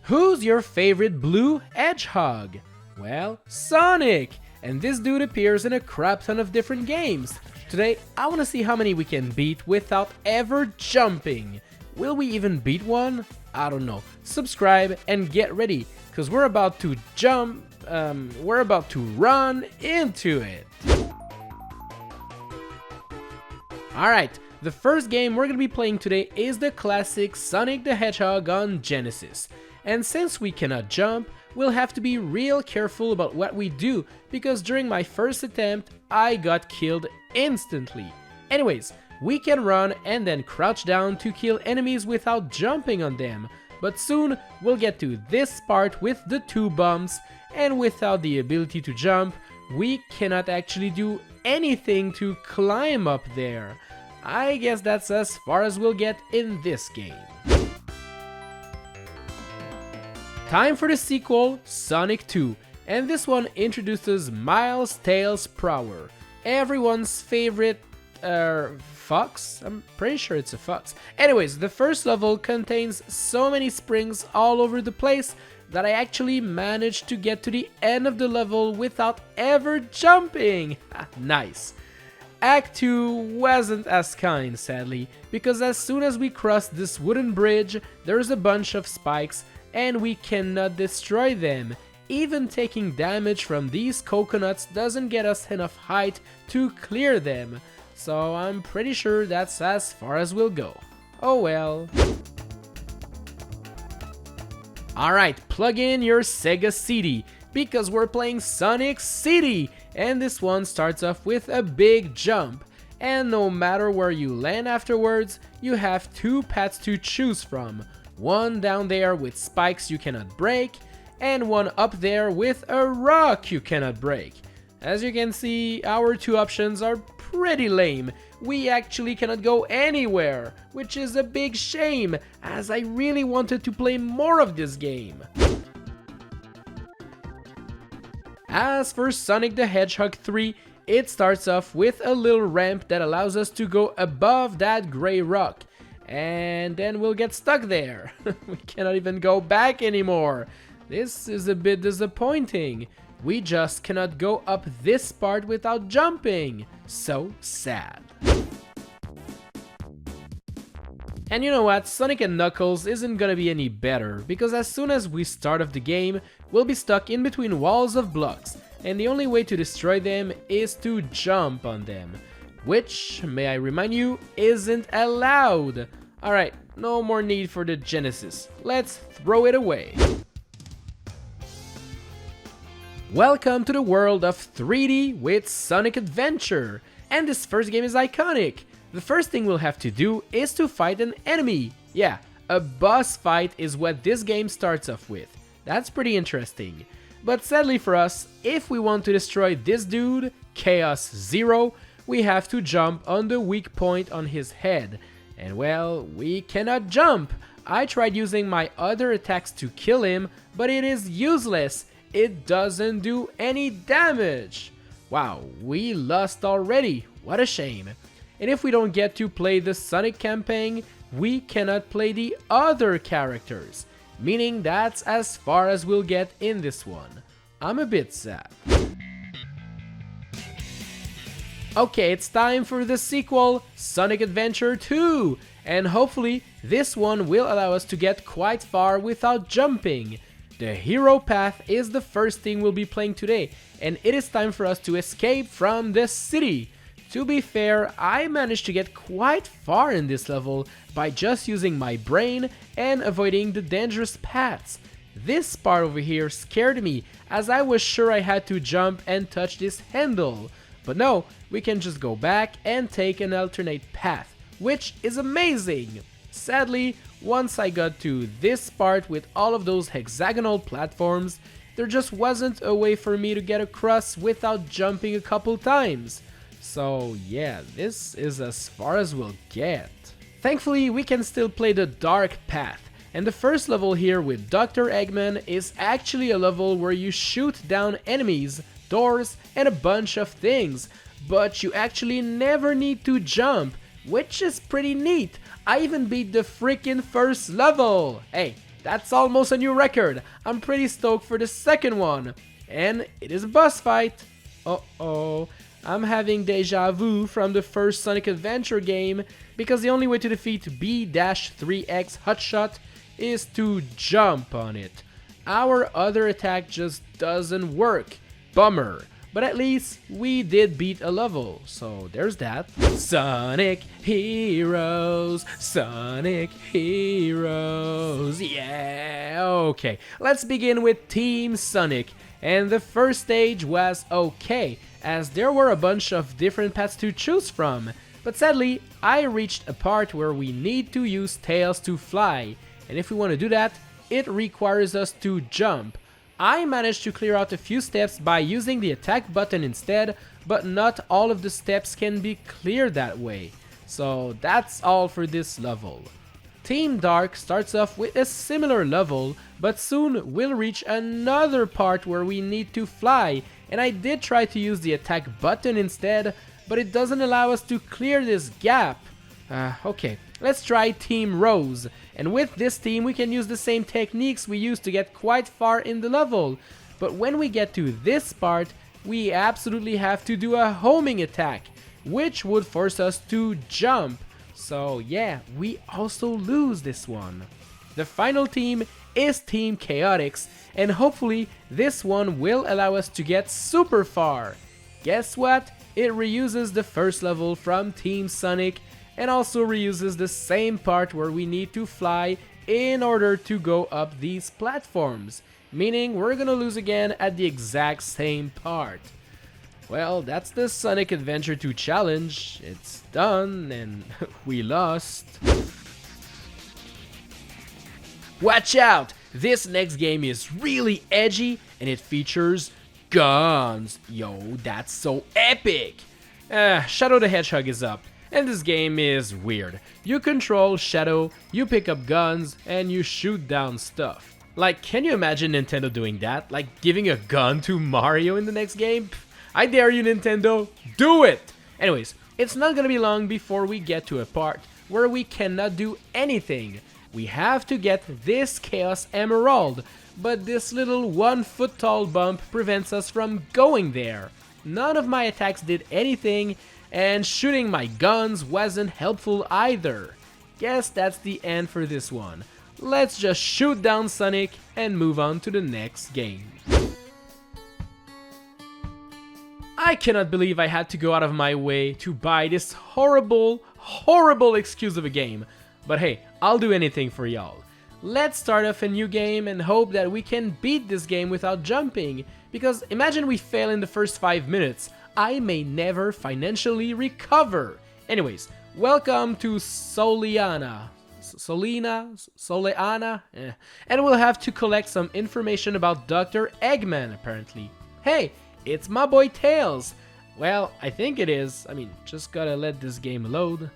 Who's your favorite blue hedgehog? Well, Sonic! And this dude appears in a crap ton of different games. Today, I want to see how many we can beat without ever jumping. Will we even beat one? I don't know. Subscribe and get ready, because we're about to run into it. Alright, the first game we're going to be playing today is the classic Sonic the Hedgehog on Genesis. And since we cannot jump, we'll have to be real careful about what we do, because during my first attempt, I got killed instantly. Anyways, we can run and then crouch down to kill enemies without jumping on them, but soon we'll get to this part with the 2 bumps, and without the ability to jump, we cannot actually do anything to climb up there. I guess that's as far as we'll get in this game. Time for the sequel, Sonic 2, and this one introduces Miles Tails Prower, everyone's favorite fox? I'm pretty sure it's a fox. Anyways, the first level contains so many springs all over the place that I actually managed to get to the end of the level without ever jumping. Nice. Act 2 wasn't as kind, sadly, because as soon as we cross this wooden bridge, there's a bunch of spikes and we cannot destroy them. Even taking damage from these coconuts doesn't get us enough height to clear them, so I'm pretty sure that's as far as we'll go. Oh well. Alright, plug in your Sega CD, because we're playing Sonic City, and this one starts off with a big jump, and no matter where you land afterwards, you have 2 paths to choose from. One down there with spikes you cannot break, and one up there with a rock you cannot break. As you can see, our 2 options are pretty lame. We actually cannot go anywhere, which is a big shame, as I really wanted to play more of this game. As for Sonic the Hedgehog 3, it starts off with a little ramp that allows us to go above that gray rock, and then we'll get stuck there. We cannot even go back anymore. This is a bit disappointing. We just cannot go up this part without jumping. So sad. And you know what, Sonic and Knuckles isn't gonna be any better, because as soon as we start off the game, we'll be stuck in between walls of blocks, and the only way to destroy them is to jump on them, which, may I remind you, isn't allowed. Alright, no more need for the Genesis, let's throw it away. Welcome to the world of 3D with Sonic Adventure, and this first game is iconic. The first thing we'll have to do is to fight an enemy. Yeah, a boss fight is what this game starts off with. That's pretty interesting. But sadly for us, if we want to destroy this dude, Chaos Zero, we have to jump on the weak point on his head. And well, we cannot jump. I tried using my other attacks to kill him, but it is useless. It doesn't do any damage. Wow, we lost already. What a shame. And if we don't get to play the Sonic campaign, we cannot play the other characters, meaning that's as far as we'll get in this one. I'm a bit sad. Okay, it's time for the sequel, Sonic Adventure 2, and hopefully this one will allow us to get quite far without jumping. The hero path is the first thing we'll be playing today, and it is time for us to escape from the city. To be fair, I managed to get quite far in this level by just using my brain and avoiding the dangerous paths. This part over here scared me, as I was sure I had to jump and touch this handle. But no, we can just go back and take an alternate path, which is amazing. Sadly, once I got to this part with all of those hexagonal platforms, there just wasn't a way for me to get across without jumping a couple times. So yeah, this is as far as we'll get. Thankfully, we can still play the dark path, and the first level here with Dr. Eggman is actually a level where you shoot down enemies, doors, and a bunch of things, but you actually never need to jump, which is pretty neat. I even beat the freaking first level! Hey, that's almost a new record. I'm pretty stoked for the second one. And it is a boss fight. Uh-oh. I'm having deja vu from the first Sonic Adventure game because the only way to defeat B-3X Hotshot is to jump on it. Our other attack just doesn't work. Bummer. But at least we did beat a level, so there's that. Sonic Heroes, Sonic Heroes, yeah! Okay, let's begin with Team Sonic. And the first stage was okay, as there were a bunch of different paths to choose from. But sadly, I reached a part where we need to use Tails to fly. And if we want to do that, it requires us to jump. I managed to clear out a few steps by using the attack button instead, but not all of the steps can be cleared that way. So that's all for this level. Team Dark starts off with a similar level, but soon we'll reach another part where we need to fly, and I did try to use the attack button instead, but it doesn't allow us to clear this gap. Okay, let's try Team Rose, and with this team we can use the same techniques we used to get quite far in the level, but when we get to this part, we absolutely have to do a homing attack, which would force us to jump. So yeah, we also lose this one. The final team is Team Chaotix, and hopefully this one will allow us to get super far. Guess what? It reuses the first level from Team Sonic and also reuses the same part where we need to fly in order to go up these platforms, meaning we're gonna lose again at the exact same part. Well, that's the Sonic Adventure 2 challenge. It's done and we lost. Watch out! This next game is really edgy and it features guns. Yo, that's so epic! Shadow the Hedgehog is up. And this game is weird. You control Shadow, you pick up guns, and you shoot down stuff. Like, can you imagine Nintendo doing that? Like, giving a gun to Mario in the next game? I dare you, Nintendo, do it! Anyways, it's not gonna be long before we get to a part where we cannot do anything. We have to get this Chaos Emerald, but this little 1 foot tall bump prevents us from going there. None of my attacks did anything, and shooting my guns wasn't helpful either. Guess that's the end for this one. Let's just shoot down Sonic and move on to the next game. I cannot believe I had to go out of my way to buy this horrible excuse of a game. But hey, I'll do anything for y'all. Let's start off a new game and hope that we can beat this game without jumping. Because imagine we fail in the first 5 minutes. I may never financially recover. Anyways, welcome to Soleanna. And we'll have to collect some information about Dr. Eggman, apparently. Hey, it's my boy Tails. Well, I think it is. I mean, just gotta let this game load.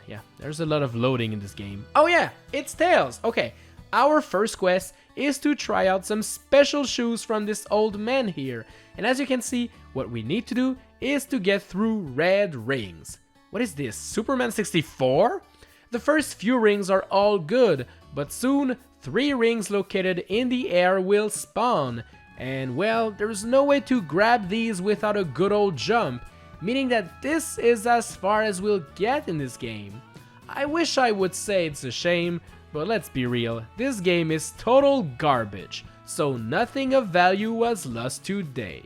Yeah, there's a lot of loading in this game. Oh yeah, it's Tails. Okay, our first quest is to try out some special shoes from this old man here. And as you can see, what we need to do is to get through red rings. What is this, Superman 64? The first few rings are all good, but soon 3 rings located in the air will spawn. And well, there's no way to grab these without a good old jump, meaning that this is as far as we'll get in this game. I wish I would say it's a shame, but let's be real, this game is total garbage, so nothing of value was lost today.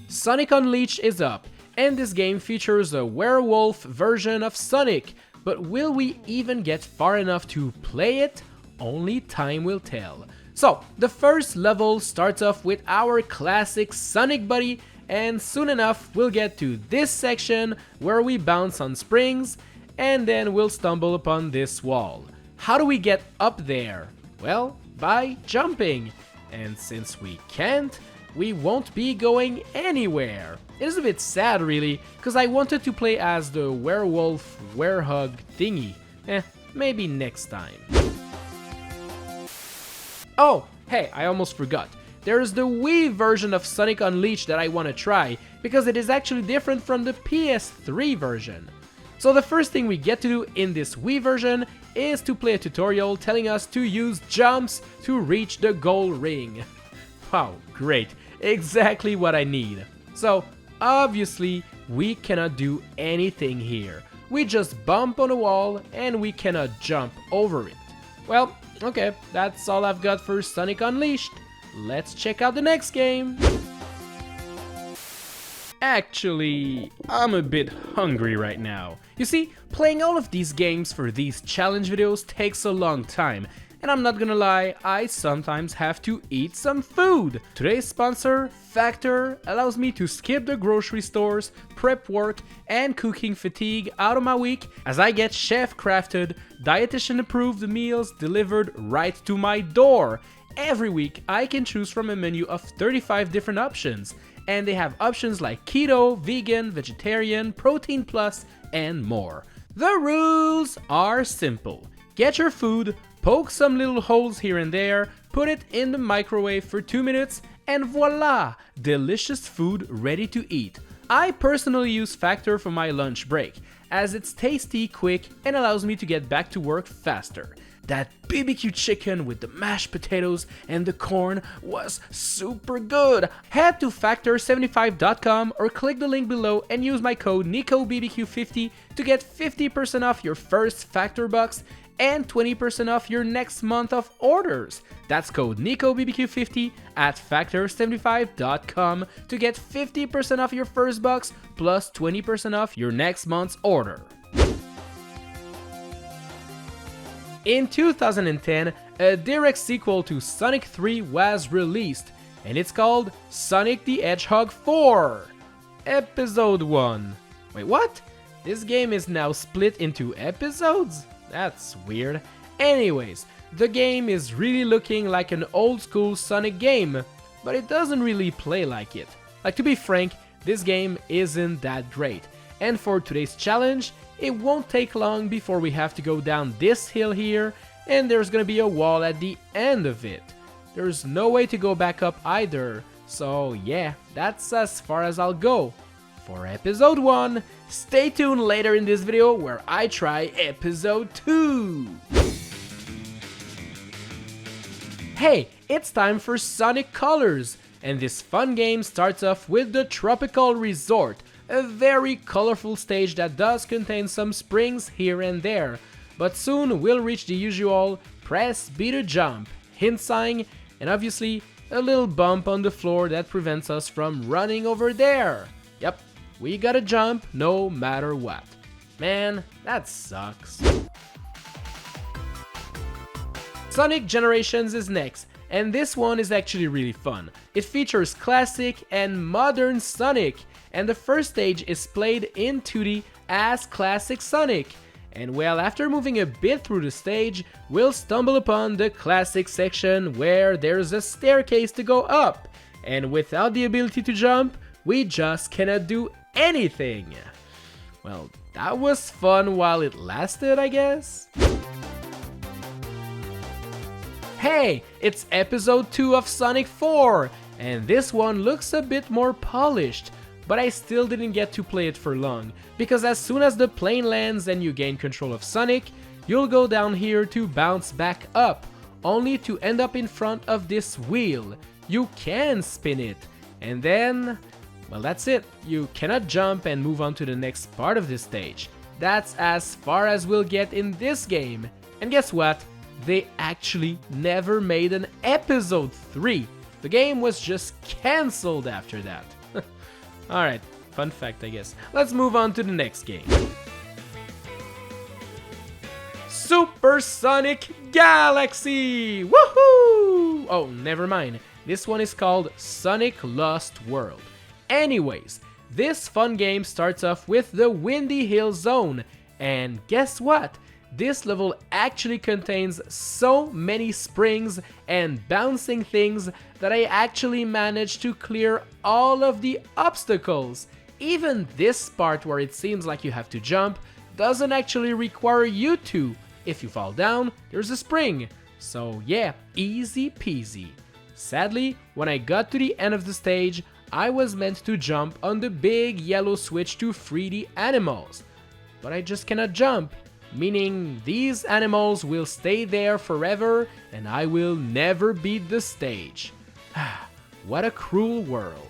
Sonic Unleashed is up, and this game features a werewolf version of Sonic, but will we even get far enough to play it? Only time will tell. So, the first level starts off with our classic Sonic buddy, and soon enough we'll get to this section where we bounce on springs, and then we'll stumble upon this wall. How do we get up there? Well, by jumping. And since we can't, we won't be going anywhere. It is a bit sad really, because I wanted to play as the werewolf werehog thingy. Maybe next time. Oh, hey, I almost forgot. There's the Wii version of Sonic Unleashed that I want to try, because it is actually different from the PS3 version. So the first thing we get to do in this Wii version is to play a tutorial telling us to use jumps to reach the gold ring. Wow, great, exactly what I need. So obviously we cannot do anything here. We just bump on a wall and we cannot jump over it. Well, okay, that's all I've got for Sonic Unleashed. Let's check out the next game. Actually, I'm a bit hungry right now. You see, playing all of these games for these challenge videos takes a long time, and I'm not gonna lie, I sometimes have to eat some food. Today's sponsor, Factor, allows me to skip the grocery stores, prep work, and cooking fatigue out of my week as I get chef-crafted, dietitian-approved meals delivered right to my door. Every week, I can choose from a menu of 35 different options, and they have options like keto, vegan, vegetarian, protein plus, and more. The rules are simple. Get your food, poke some little holes here and there, put it in the microwave for 2 minutes, and voila! Delicious food ready to eat. I personally use Factor for my lunch break, as it's tasty, quick, and allows me to get back to work faster. That BBQ chicken with the mashed potatoes and the corn was super good. Head to factor75.com or click the link below and use my code Nicobbq50 to get 50% off your first Factor box and 20% off your next month of orders. That's code Nicobbq50 at factor75.com to get 50% off your first box plus 20% off your next month's order. In 2010, a direct sequel to Sonic 3 was released, and it's called Sonic the Hedgehog 4, Episode 1. Wait, what? This game is now split into episodes? That's weird. Anyways, the game is really looking like an old school Sonic game, but it doesn't really play like it. Like, to be frank, this game isn't that great, and for today's challenge, it won't take long before we have to go down this hill here, and there's gonna be a wall at the end of it. There's no way to go back up either, so yeah, that's as far as I'll go for episode 1. Stay tuned later in this video where I try episode 2. Hey, it's time for Sonic Colors, and this fun game starts off with the Tropical Resort, a very colorful stage that does contain some springs here and there, but soon we'll reach the usual press B to jump, hint sign, and obviously a little bump on the floor that prevents us from running over there. Yep, we gotta jump no matter what. Man, that sucks. Sonic Generations is next, and this one is actually really fun. It features classic and modern Sonic, and the first stage is played in 2D as classic Sonic. And well, after moving a bit through the stage, we'll stumble upon the classic section where there's a staircase to go up, and without the ability to jump, we just cannot do anything. Well, that was fun while it lasted, I guess. Hey, it's episode 2 of Sonic 4, and this one looks a bit more polished. But I still didn't get to play it for long, because as soon as the plane lands and you gain control of Sonic, you'll go down here to bounce back up, only to end up in front of this wheel. You can spin it, and then, well, that's it. You cannot jump and move on to the next part of this stage. That's as far as we'll get in this game. And guess what? They actually never made an episode 3. The game was just cancelled after that. Alright, fun fact I guess. Let's move on to the next game. Super Sonic Galaxy! Woohoo! Oh, never mind. This one is called Sonic Lost World. Anyways, this fun game starts off with the Windy Hill Zone. And guess what? This level actually contains so many springs and bouncing things that I actually managed to clear all of the obstacles. Even this part where it seems like you have to jump doesn't actually require you to. If you fall down, there's a spring. So yeah, easy peasy. Sadly, when I got to the end of the stage, I was meant to jump on the big yellow switch to free the animals. but I just cannot jump. Meaning these animals will stay there forever and I will never beat the stage. What a cruel world.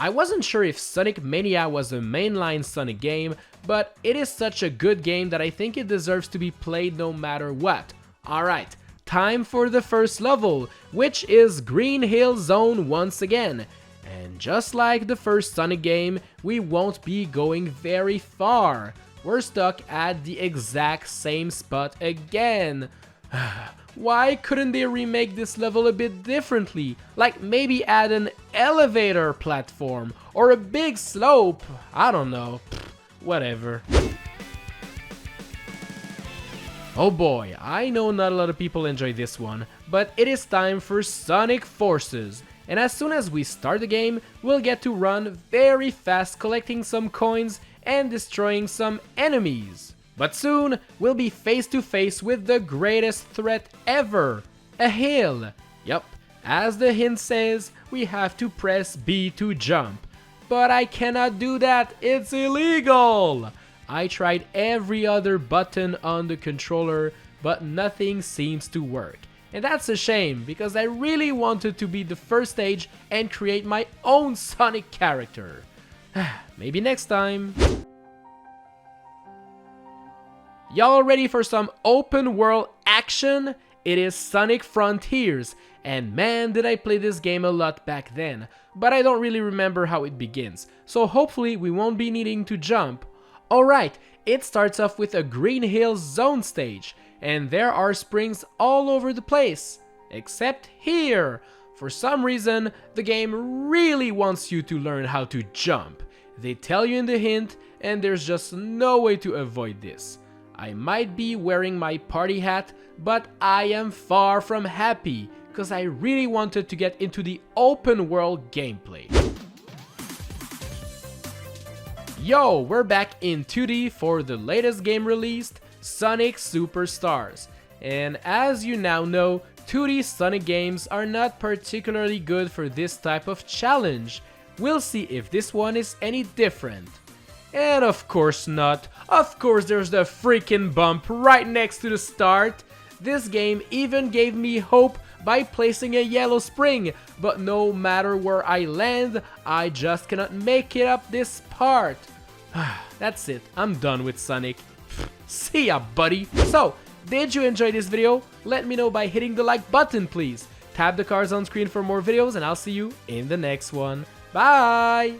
I wasn't sure if Sonic Mania was a mainline Sonic game, but it is such a good game that I think it deserves to be played no matter what. Alright, time for the first level, which is Green Hill Zone once again. And just like the first Sonic game, we won't be going very far. We're stuck at the exact same spot again. Why couldn't they remake this level a bit differently? Like maybe add an elevator platform or a big slope? I don't know. Whatever. Oh boy, I know not a lot of people enjoy this one, but it is time for Sonic Forces. And as soon as we start the game, we'll get to run very fast collecting some coins and destroying some enemies. But soon, we'll be face to face with the greatest threat ever, a hill. Yup, as the hint says, we have to press B to jump. But I cannot do that, it's illegal! I tried every other button on the controller, but nothing seems to work. And that's a shame, because I really wanted to beat the first stage and create my own Sonic character. Maybe next time. Y'all ready for some open world action? It is Sonic Frontiers, and man did I play this game a lot back then, but I don't really remember how it begins, so hopefully we won't be needing to jump. Alright, it starts off with a Green Hill Zone stage, and there are springs all over the place, except here. For some reason, the game really wants you to learn how to jump. They tell you in the hint, and there's just no way to avoid this. I might be wearing my party hat, but I am far from happy, because I really wanted to get into the open world gameplay. Yo, we're back in 2D for the latest game released, Sonic Superstars. And as you now know, 2D Sonic games are not particularly good for this type of challenge. We'll see if this one is any different. And of course not. Of course there's the freaking bump right next to the start. This game even gave me hope by placing a yellow spring, but no matter where I land, I just cannot make it up this part. That's it, I'm done with Sonic. See ya, buddy. So, did you enjoy this video? Let me know by hitting the like button, please. Tap the cards on screen for more videos, and I'll see you in the next one. Bye!